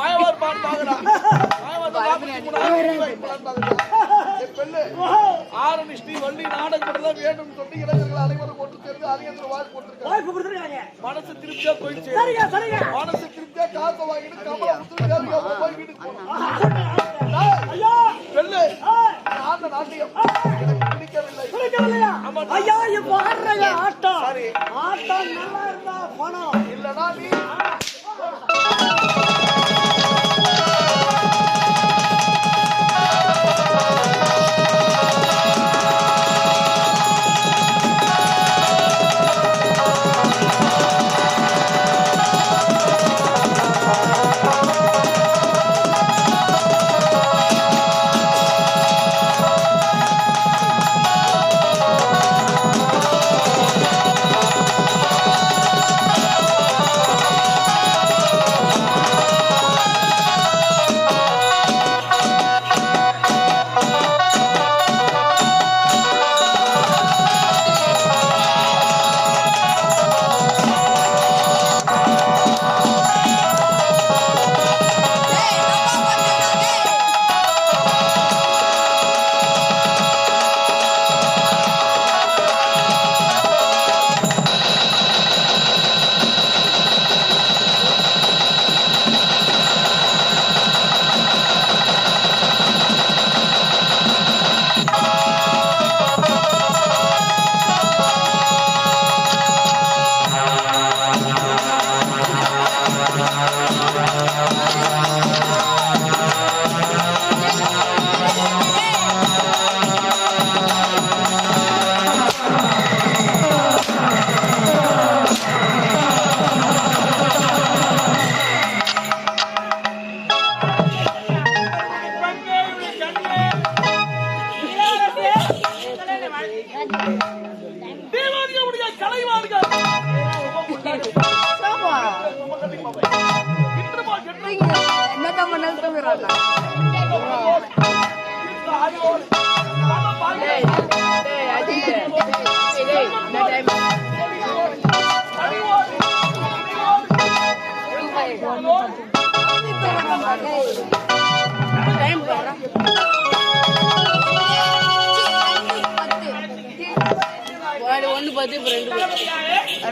மாயவார் பாட்டு பாக்குறா ஆரம்பிச்சு வள்ளி நாடகம் வேண்டும் சொல்லி இளைஞர்கள் அனைவரும் கொண்டு சேர்ந்து அதிகத்துல வாய்ப்பு கொடுத்துருக்காங்க. மனசு திருப்தியா போயிடுச்சு. மனசு திருப்தியா காசை வாங்கிட்டு கமலை போய் வீட்டுக்கு வெள்ளு ஆண்ட நாட்டியம் பிடிக்கவில்லை. ஐயா இப்ப ஆடுற ஆட்டம் ஆட்டம் நல்லா இருந்தா பணம் இல்லனா நீ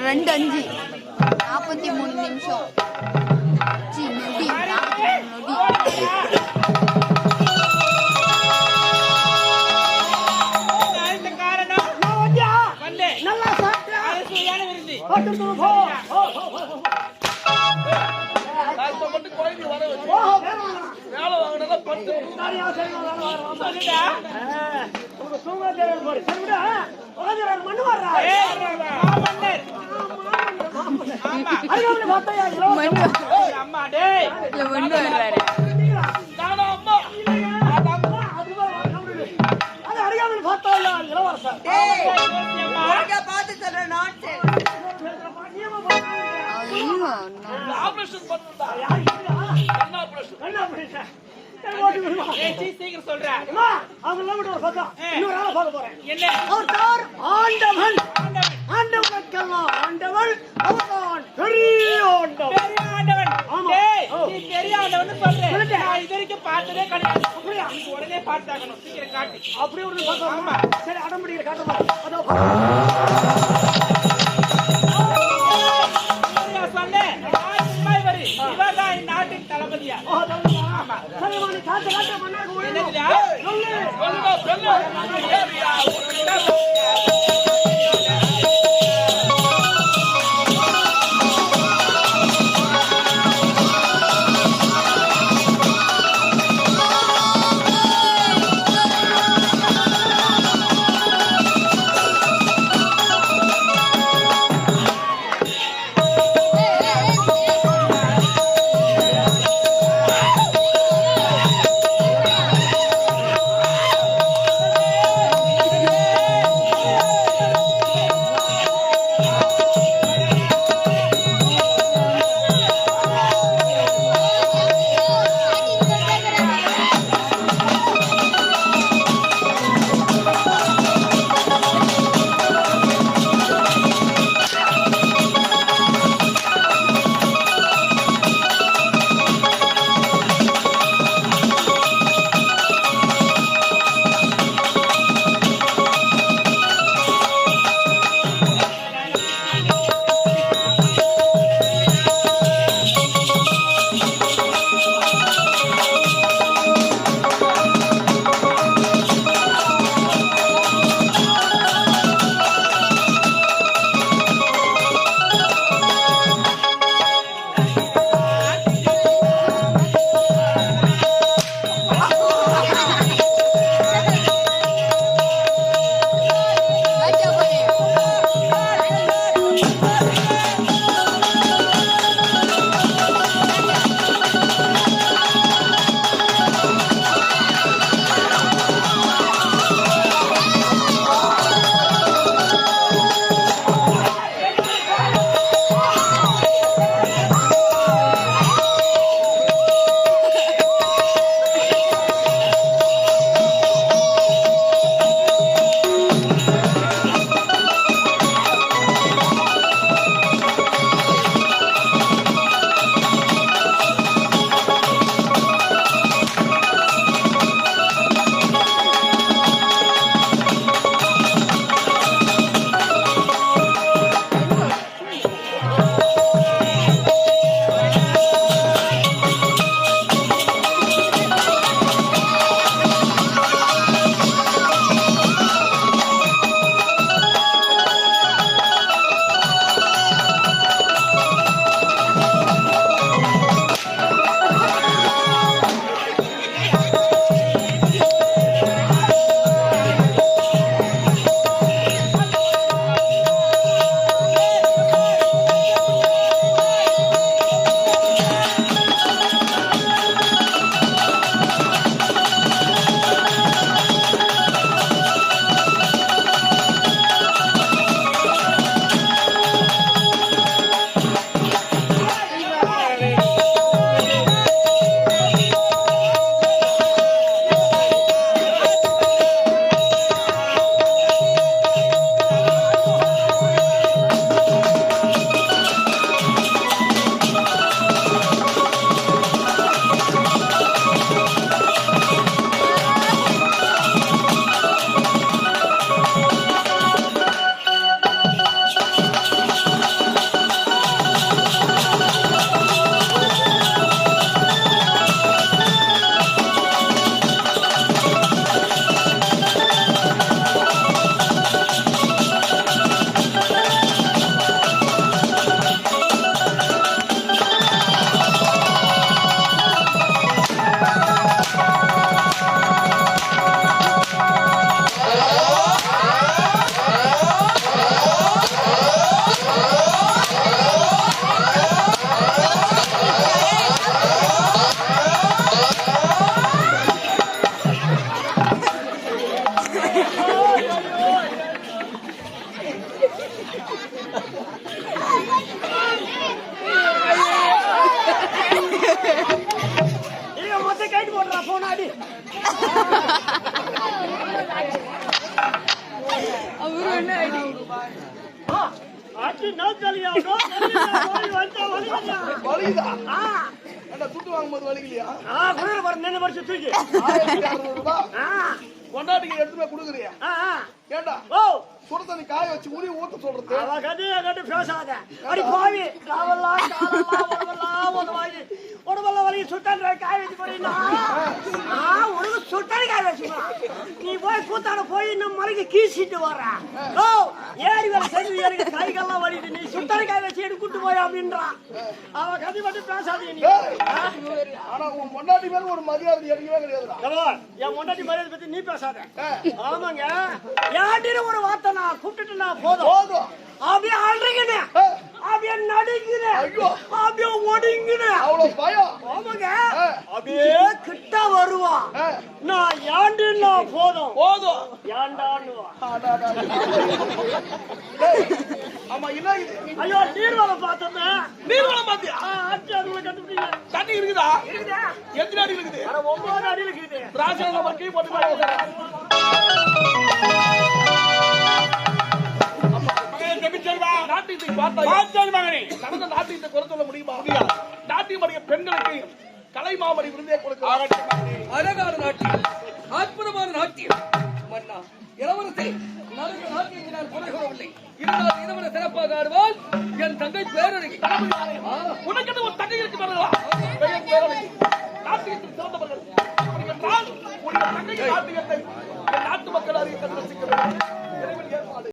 ரெண்டு 5 43 நிமிஷம் போனாடி அவரு என்ன அடி ஆட்டி நோக்கலியா வலிக்குதா ஏண்டா துட்டு வாங்கும்போது வலிக்கலையா குதிரை வர நின்று வருஷம் தூக்கி 1600 ரூபாய் கொண்டாட்டிக்கு எடுத்து போய் கொடுக்குறியா ஏண்டா ஓ சுட தண்ணி காய வச்சு உரி ஊத்த சொல்றது அவ கட்டி பேசாத அடி பாவி காவல்லாம் காலல்லாம் உடம்பெல்லாம் வலி சுட்டான் காய வச்சு போறீங்களா உனக்கு சுட்டானு காய வச்சு நீ போய் கூத்தாட போய் இன்னும் மலைக்கு கீசிட்டு வர ஓ ஏறி வேலை செஞ்சு எனக்கு கைகள்லாம் வலிது நீ சுட்டானு காய வச்சு எடுத்து கூட்டு போய் அப்படின்றான் அவ கட்டி மட்டும் பேசாதீங்க நீ ஆனா உன் பொண்டாட்டி மேல ஒரு மரியாதை எடுக்கவே கிடையாதுடா என் பொண்டாட்டி மரியாதை பத்தி நீ பேசாத ஆமாங்க ஏடின ஒரு வார்த்தை நான் கூப்பிட்டுட்டு நான் போதும் அப்படியே ஆடுறீங்கன்னு அப்படியே நடுங்குறேன் அப்படியே ஒடுங்குறேன் அவ்வளவு பயம் ஆமாங்க அப்படியே கிட்ட வருவான் நான் ஏண்டினா போதும் ஏண்டான்னுவான் ஆமா என்ன ஐயோ நீர்வளம் பார்த்தோம் நீர்வளம் பாத்தியா ஆட்சி அதுல கண்டுபிடிங்க தண்ணி இருக்குதா இருக்குதா எத்தனை அடி இருக்குது 9 அடியில் இருக்குது ராஜா நம்ம கீ போட்டு நாட்டியத்தை குறை சொல்ல முடியுமா நாட்டியமடைய பெண்களுக்கு கலை மாமணி விருந்தே கொடுக்க அழகான நாட்டியம் அற்புதமான நாட்டியம் மன்னா இளவரசி நல்ல நாட்டியத்தை நான் குறை கூறவில்லை இருந்தால் இளவரசி சிறப்பாக ஆடுவாள் என் தங்கை பேரழகி உனக்கு ஒரு தங்கை இருக்கு நாட்டியத்தில் சிறந்தவர்கள் உன்னுடைய தங்கை நாட்டியத்தை